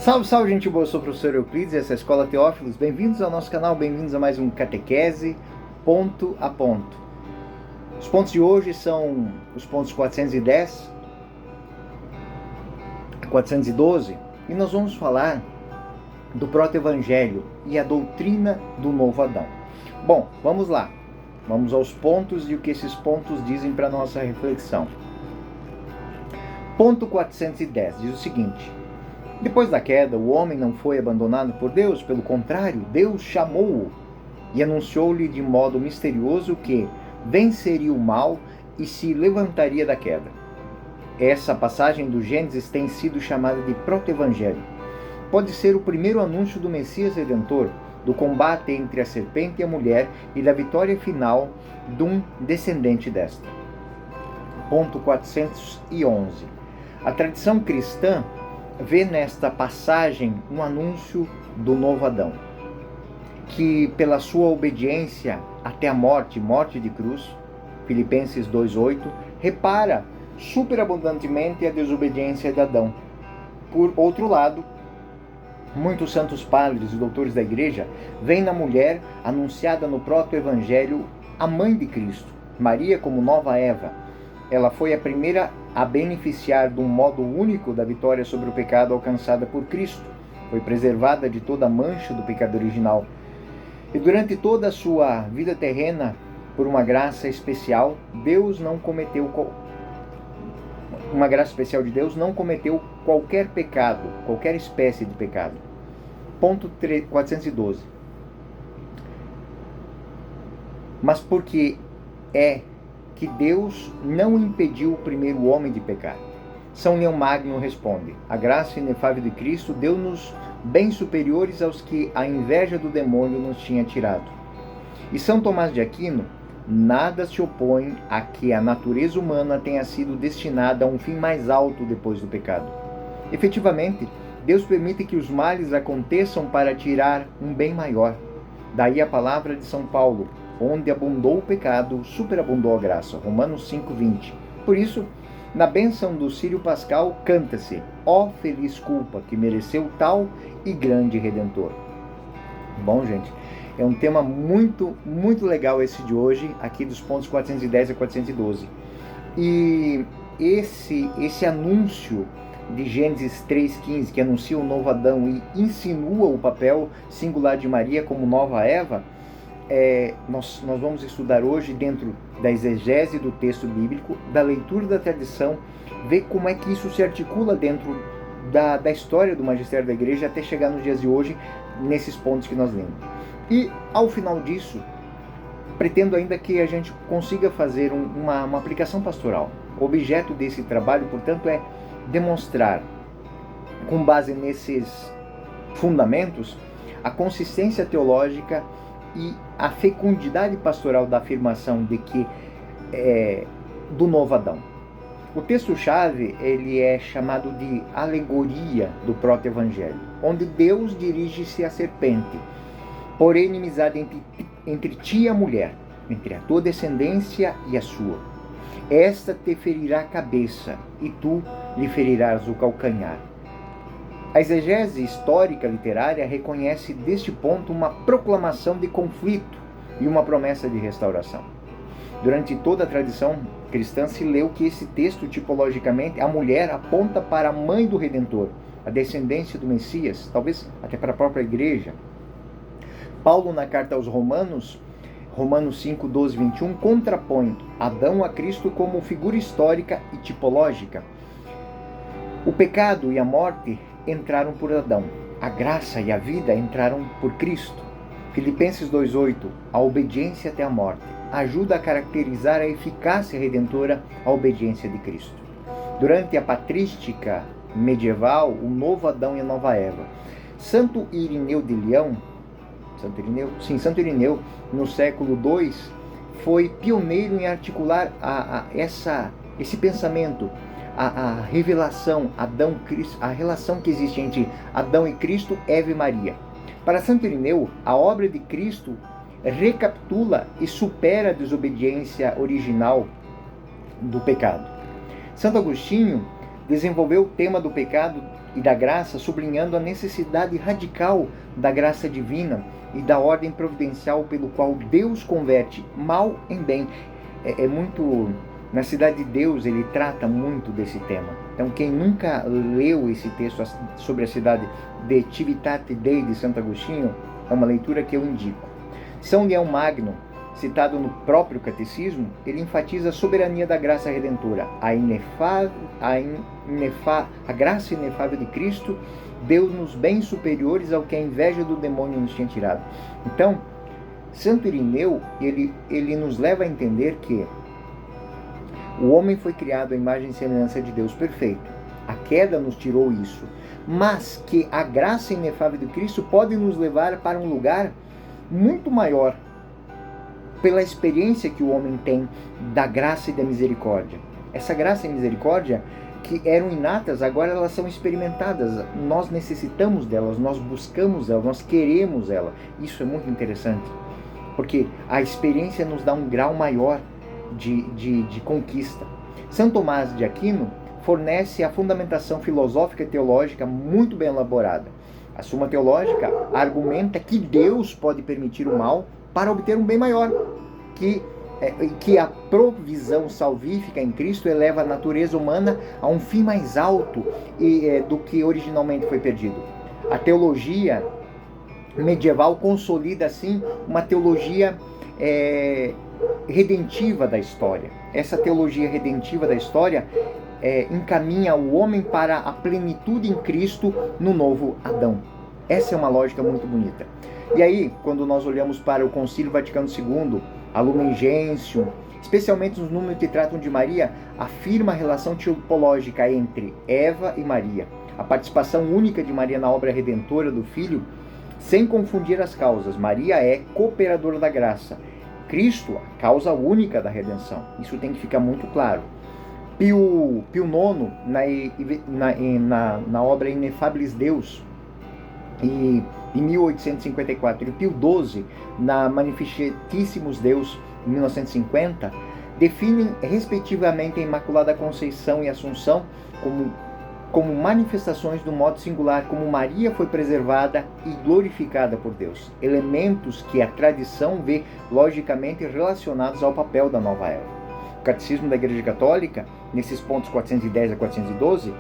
Salve, salve, gente boa, eu sou o professor Euclides, essa é a Escola Teófilos. Bem-vindos ao nosso canal, bem-vindos a mais um Catequese Ponto a Ponto. Os pontos de hoje são os pontos 410 a 412 e nós vamos falar do proto-evangelho e a doutrina do novo Adão. Bom, vamos lá. Vamos aos pontos e o que esses pontos dizem para a nossa reflexão. Ponto 410 diz o seguinte: depois da queda, o homem não foi abandonado por Deus, pelo contrário, Deus chamou-o e anunciou-lhe de modo misterioso que venceria o mal e se levantaria da queda. Essa passagem do Gênesis tem sido chamada de proto-evangelho. Pode ser o primeiro anúncio do Messias Redentor, do combate entre a serpente e a mulher e da vitória final de um descendente desta. Ponto 411. A tradição cristã vê nesta passagem um anúncio do novo Adão, que pela sua obediência até a morte de cruz, Filipenses 2,8, repara superabundantemente a desobediência de Adão. Por outro lado, muitos santos padres e doutores da igreja veem na mulher anunciada no proto-evangelho a mãe de Cristo, Maria como nova Eva. Ela foi a primeira a beneficiar de um modo único da vitória sobre o pecado alcançada por Cristo. Foi preservada de toda a mancha do pecado original. E durante toda a sua vida terrena, por uma graça especial, de Deus não cometeu qualquer pecado, qualquer espécie de pecado. Ponto 412. Mas porque é que Deus não impediu o primeiro homem de pecar. São Leão Magno responde: a graça inefável de Cristo deu-nos bens superiores aos que a inveja do demônio nos tinha tirado. E São Tomás de Aquino: nada se opõe a que a natureza humana tenha sido destinada a um fim mais alto depois do pecado. Efetivamente, Deus permite que os males aconteçam para tirar um bem maior. Daí a palavra de São Paulo: onde abundou o pecado, superabundou a graça. Romanos 5,20. Por isso, na bênção do Círio Pascal, canta-se: ó feliz culpa que mereceu tal e grande Redentor. Bom, gente, é um tema muito, muito legal esse de hoje, aqui dos pontos 410 a 412. E esse anúncio de Gênesis 3,15, que anuncia o novo Adão e insinua o papel singular de Maria como nova Eva, nós vamos estudar hoje dentro da exegese do texto bíblico, da leitura da tradição, ver como é que isso se articula dentro da história do magistério da igreja até chegar nos dias de hoje, nesses pontos que nós lemos. E ao final disso, pretendo ainda que a gente consiga fazer uma aplicação pastoral. O objeto desse trabalho, portanto, é demonstrar, com base nesses fundamentos, a consistência teológica e a fecundidade pastoral da afirmação de que do novo Adão. O texto-chave ele é chamado de alegoria do proto-evangelho, onde Deus dirige-se à serpente: por inimizade entre ti e a mulher, entre a tua descendência e a sua. Esta te ferirá a cabeça, e tu lhe ferirás o calcanhar. A exegese histórica literária reconhece deste ponto uma proclamação de conflito e uma promessa de restauração. Durante toda a tradição cristã se leu que esse texto, tipologicamente, a mulher aponta para a mãe do Redentor, a descendência do Messias, talvez até para a própria igreja. Paulo, na carta aos Romanos 5, 12, 21, contrapõe Adão a Cristo como figura histórica e tipológica. O pecado e a morte entraram por Adão, a graça e a vida entraram por Cristo. Filipenses 2,8, a obediência até a morte, ajuda a caracterizar a eficácia redentora, a obediência de Cristo. Durante a patrística medieval, o novo Adão e a nova Eva. Santo Irineu de Leão, Santo Irineu, no século II, foi pioneiro em articular esse pensamento, a revelação, Adão-Cristo, a relação que existe entre Adão e Cristo, Eva e Maria. Para Santo Irineu, a obra de Cristo recapitula e supera a desobediência original do pecado. Santo Agostinho desenvolveu o tema do pecado e da graça, sublinhando a necessidade radical da graça divina e da ordem providencial pelo qual Deus converte mal em bem. Na Cidade de Deus, ele trata muito desse tema. Então, quem nunca leu esse texto sobre a cidade de Civitate Dei de Santo Agostinho, é uma leitura que eu indico. São Leão Magno, citado no próprio Catecismo, ele enfatiza a soberania da graça redentora, a graça inefável de Cristo deu-nos bens superiores ao que a inveja do demônio nos tinha tirado. Então, Santo Irineu, ele nos leva a entender que o homem foi criado à imagem e semelhança de Deus perfeito. A queda nos tirou isso, mas que a graça inefável de Cristo pode nos levar para um lugar muito maior, pela experiência que o homem tem da graça e da misericórdia. Essa graça e misericórdia, que eram inatas, agora elas são experimentadas. Nós necessitamos delas, nós buscamos elas, nós queremos elas. Isso é muito interessante, porque a experiência nos dá um grau maior de conquista. São Tomás de Aquino fornece a fundamentação filosófica e teológica muito bem elaborada. A Suma Teológica argumenta que Deus pode permitir o mal para obter um bem maior, que a provisão salvífica em Cristo eleva a natureza humana a um fim mais alto do que originalmente foi perdido. A teologia medieval consolida, assim, uma teologia redentiva da história. Essa teologia redentiva da história encaminha o homem para a plenitude em Cristo no novo Adão. Essa é uma lógica muito bonita. E aí, quando nós olhamos para o Concílio Vaticano II, a Lumen Gentium, especialmente os números que tratam de Maria, afirma a relação tipológica entre Eva e Maria, a participação única de Maria na obra redentora do Filho, sem confundir as causas. Maria é cooperadora da graça, Cristo, a causa única da redenção. Isso tem que ficar muito claro. Pio IX, na obra Inefabilis Deus, e em 1854, e Pio XII, na Manifestatissimos Deus, em 1950, definem respectivamente a Imaculada Conceição e Assunção como manifestações do modo singular como Maria foi preservada e glorificada por Deus, elementos que a tradição vê logicamente relacionados ao papel da nova Eva. O Catecismo da Igreja Católica, nesses pontos 410 a 412,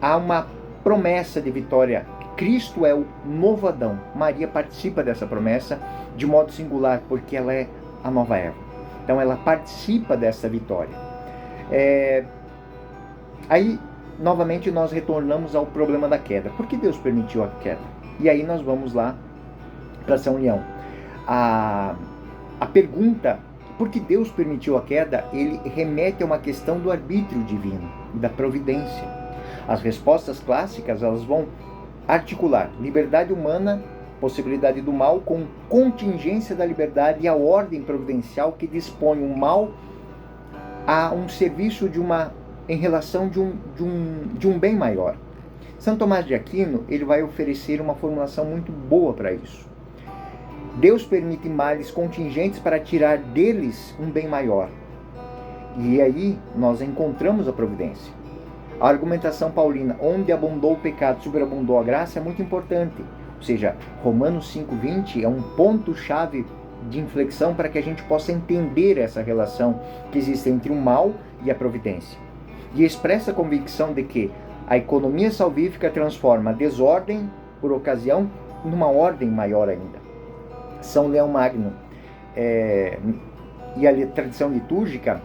há uma promessa de vitória. Cristo é o novo Adão. Maria participa dessa promessa de modo singular, porque ela é a nova Eva. Então ela participa dessa vitória. Aí, novamente, nós retornamos ao problema da queda. Por que Deus permitiu a queda? E aí nós vamos lá para São Leão. A pergunta, por que Deus permitiu a queda, ele remete a uma questão do arbítrio divino e da providência. As respostas clássicas, elas vão articular liberdade humana, possibilidade do mal, com contingência da liberdade e a ordem providencial que dispõe o mal a um serviço em relação de um bem maior. São Tomás de Aquino, ele vai oferecer uma formulação muito boa para isso. Deus permite males contingentes para tirar deles um bem maior. E aí nós encontramos a providência. A argumentação paulina, onde abundou o pecado, superabundou a graça, é muito importante. Ou seja, Romanos 5,20 é um ponto-chave de inflexão para que a gente possa entender essa relação que existe entre o mal e a providência. E expressa a convicção de que a economia salvífica transforma a desordem, por ocasião, numa ordem maior ainda. São Leão Magno e a tradição litúrgica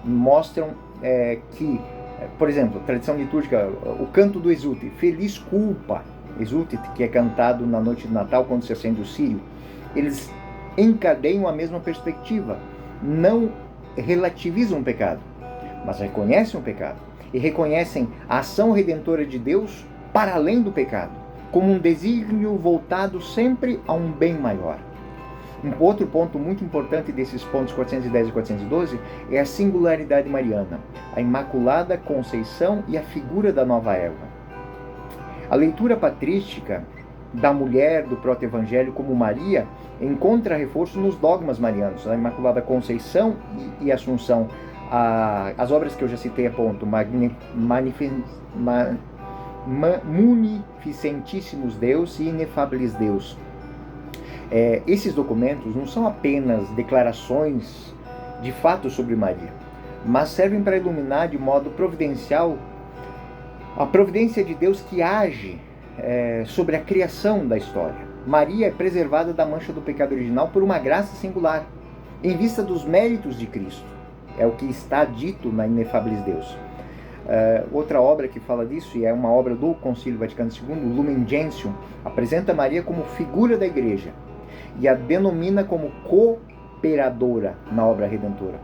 mostram que, por exemplo, a tradição litúrgica, o canto do Exulte, Feliz Culpa, Exulte, que é cantado na noite de Natal, quando se acende o círio, eles encadeiam a mesma perspectiva, não relativizam o pecado, mas reconhecem o pecado e reconhecem a ação redentora de Deus para além do pecado, como um desígnio voltado sempre a um bem maior. Um outro ponto muito importante desses pontos 410 e 412 é a singularidade mariana, a Imaculada Conceição e a figura da nova Eva. A leitura patrística da mulher do proto-evangelho como Maria encontra reforço nos dogmas marianos, a Imaculada Conceição e Assunção. As obras que eu já citei apontam munificentíssimos Deus e inefáveis Deus. Esses documentos não são apenas declarações de fato sobre Maria, mas servem para iluminar de modo providencial a providência de Deus que age sobre a criação da história. Maria é preservada da mancha do pecado original por uma graça singular, em vista dos méritos de Cristo. É o que está dito na Inefáveis Deus. Outra obra que fala disso, e é uma obra do Concílio Vaticano II, o Lumen Gentium, apresenta Maria como figura da Igreja e a denomina como cooperadora na obra redentora,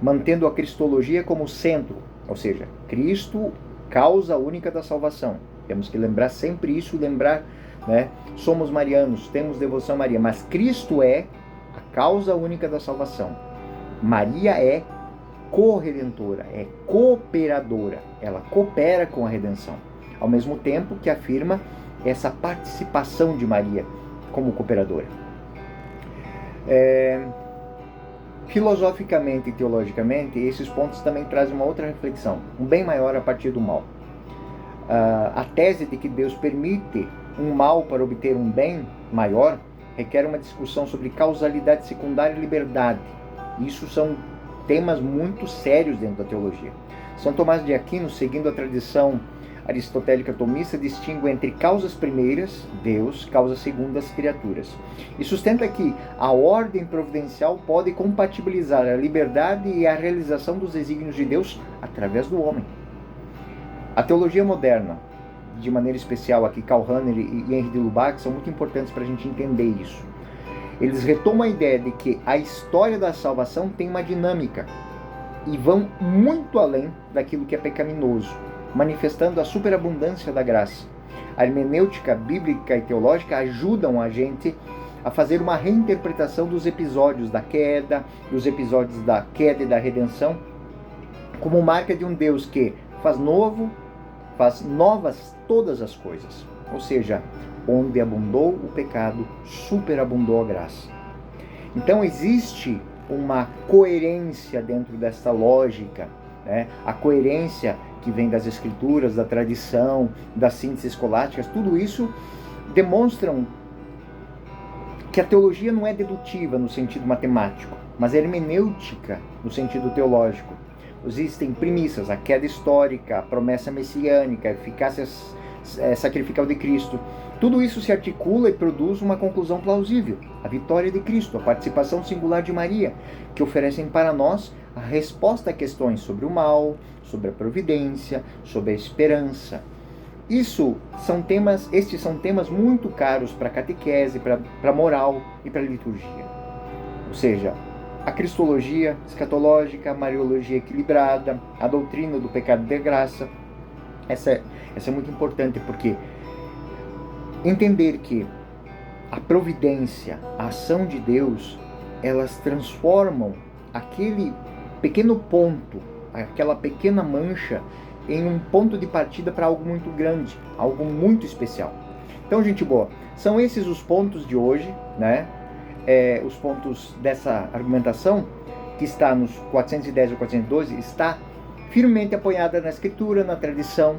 mantendo a cristologia como centro, ou seja, Cristo, causa única da salvação. Temos que lembrar sempre isso, somos marianos, temos devoção a Maria, mas Cristo é a causa única da salvação. Maria é corredentora, é cooperadora, ela coopera com a redenção, ao mesmo tempo que afirma essa participação de Maria como cooperadora. Filosoficamente e teologicamente, esses pontos também trazem uma outra reflexão, um bem maior a partir do mal. A tese de que Deus permite um mal para obter um bem maior requer uma discussão sobre causalidade secundária e liberdade. Isso são temas muito sérios dentro da teologia. São Tomás de Aquino, seguindo a tradição aristotélica tomista, distingue entre causas primeiras, Deus, causas segundas, criaturas. E sustenta que a ordem providencial pode compatibilizar a liberdade e a realização dos desígnios de Deus através do homem. A teologia moderna, de maneira especial aqui Karl Rahner e Henri de Lubac, são muito importantes para a gente entender isso. Eles retomam a ideia de que a história da salvação tem uma dinâmica e vão muito além daquilo que é pecaminoso, manifestando a superabundância da graça. A hermenêutica bíblica e teológica ajudam a gente a fazer uma reinterpretação dos episódios da queda e da redenção, como marca de um Deus que faz novas todas as coisas. Ou seja, onde abundou o pecado, superabundou a graça. Então existe uma coerência dentro dessa lógica, a coerência que vem das escrituras, da tradição, das sínteses escolásticas, tudo isso demonstram que a teologia não é dedutiva no sentido matemático, mas é hermenêutica no sentido teológico. Existem premissas, a queda histórica, a promessa messiânica, a eficácia sacrificial de Cristo. Tudo isso se articula e produz uma conclusão plausível, a vitória de Cristo, a participação singular de Maria, que oferecem para nós a resposta a questões sobre o mal, sobre a providência, sobre a esperança. Estes são temas muito caros para a catequese, para a moral e para a liturgia. Ou seja, a cristologia escatológica, a mariologia equilibrada, a doutrina do pecado de graça. Essa é muito importante, porque entender que a providência, a ação de Deus, elas transformam aquele pequeno ponto, aquela pequena mancha, em um ponto de partida para algo muito grande, algo muito especial. Então, gente boa, são esses os pontos de hoje, os pontos dessa argumentação, que está nos 410 ou 412, está firmemente apoiada na Escritura, na tradição,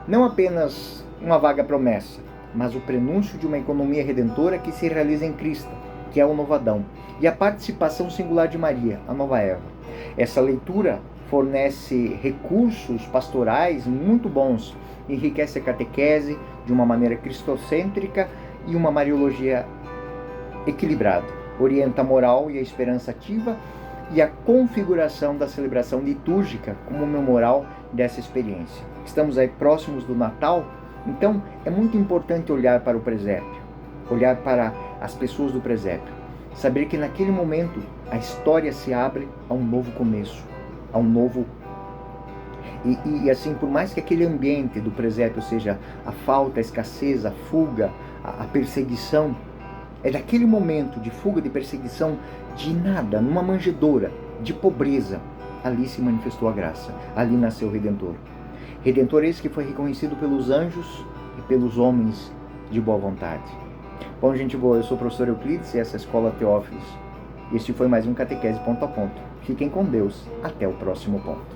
não apenas uma vaga promessa, mas o prenúncio de uma economia redentora que se realiza em Cristo, que é o novo Adão, e a participação singular de Maria, a nova Eva. Essa leitura fornece recursos pastorais muito bons, enriquece a catequese de uma maneira cristocêntrica e uma mariologia equilibrada, orienta a moral e a esperança ativa e a configuração da celebração litúrgica como memorial dessa experiência. Estamos aí próximos do Natal, então é muito importante olhar para o presépio, olhar para as pessoas do presépio, saber que naquele momento a história se abre a um novo começo, a um novo... E assim, por mais que aquele ambiente do presépio seja a falta, a escassez, a fuga, a perseguição, é daquele momento de fuga, de perseguição, de nada, numa manjedoura, de pobreza, ali se manifestou a graça, ali nasceu o Redentor. Redentor esse que foi reconhecido pelos anjos e pelos homens de boa vontade. Bom, gente boa, eu sou o professor Euclides e essa é a Escola Teófilos. Este foi mais um Catequese Ponto a Ponto. Fiquem com Deus. Até o próximo ponto.